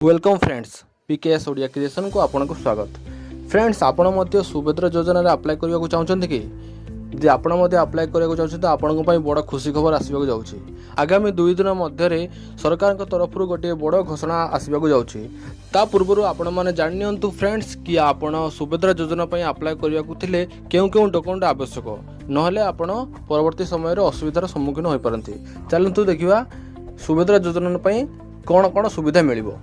Welcome friends PKS Odia creation को आपन को स्वागत। फ्रेंड्स आपण मध्य सुभद्रा योजना रे अप्लाई करबा को चाहछन कि जे आपण मध्य अप्लाई करबा को चाहछन आपण को पई बड़ खुशी खबर आसीबा को जाउछि। आगामी 2 दिन मध्य रे सरकार के तरफ रु गोटे बड़ घोषणा आसीबा को जाउछि। ता पूर्व आपण माने जानि नियंतु फ्रेंड्स कि आपण सुभद्रा योजना पई अप्लाई करबा को थिले केउ डॉक्यूमेंट आवश्यक नहले आपण परवर्ती समय रे असुविधार सम्मुखीन होई परंती। चलंतु देखिबा सुभद्रा योजना पई कोन सुविधा मिलिबो।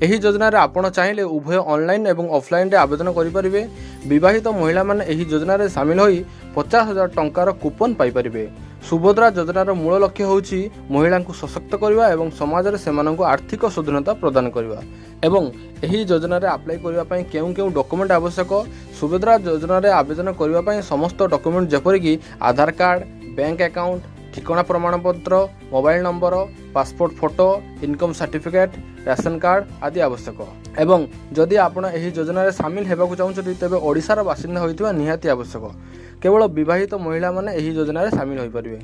एही योजना रे आपण चाहिले उभय ऑनलाइन एवं ऑफलाइन रे आवेदन करि परिबे। विवाहित महिला माने एही योजना रे शामिल होई 50,000 टंकार कूपन पाई परिबे। सुभद्रा योजनार मूल लक्ष्य होउछि महिला को सशक्त करबा एवं समाज रे सेमानंको आर्थिक स्वाधीनता प्रदान करबा। एवं एही योजना रे अप्लाई करबा पई केउ डॉक्यूमेंट आवश्यक। सुभद्रा योजना रे आवेदन करबा पई समस्त डॉक्यूमेंट जेपरि कि आधार कार्ड, बैंक अकाउंट, ठिकाना प्रमाणपत्र, mobile number, passport photo, income certificate, ration card आदि आवश्यक। एवं जदि आपण एही योजना रे शामिल हेबाकु चाहउछथि तेबे ओडिसा रा बासिंदा होइतिबा निहाती आवश्यक। केवल विवाहित महिला माने एही योजना रे शामिल होई परिबे।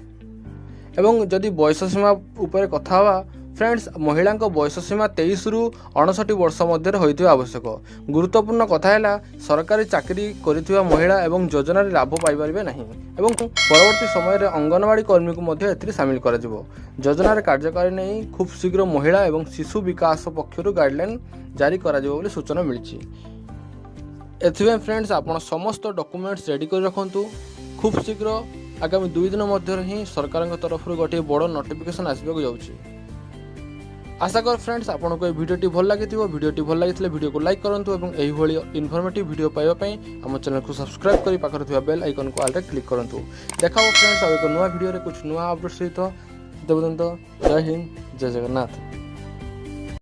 एवं जदि बयस सीमा ऊपर कथा हवा फ्रेंड्स, महिला बयस सीमा 23 रु 59 वर्ष मध्य होइतिबा आवश्यक। गुरुत्वपूर्ण कथा हैला सरकारी चाकरी करिथिबा महिला एवं योजना रे लाभ पाई परिबे नाही। एवं परवर्ती समय रे अंगनवाड़ी कर्मी को मध्य एथिरे शामिल करा जिवो। योजना रे कार्यकारी नै खूब शीघ्र महिला एवं शिशु विकास पक्षरु गाइडलाइन जारी करा जिवो बोली सूचना मिलिछि। एथिबे फ्रेंड्स आपण समस्त डॉक्यूमेंट्स रेडी कर रखंतु। खूब शीघ्र आगामी 2 दिन मध्य ही सरकार के तरफ रु गोटे बड़ नोटिफिकेशन आसीबा को जाउछि। आशा कर फ्रेंड्स आपन को वीडियोटी भल लागिथिबो। वीडियोटी भल लागिथिले वीडियो को लाइक करंतु एवं एही भली इन्फॉर्मेटिव वीडियो पाइबा पई हम चैनल को सब्सक्राइब करी पाखर थिबा बेल आइकन को ऑल रे क्लिक करंतु। देखाओ फ्रेंड्स अब एक नया वीडियो रे कुछ नया अपडेट सहित। तब तक जय हिंद, जय जगन्नाथ।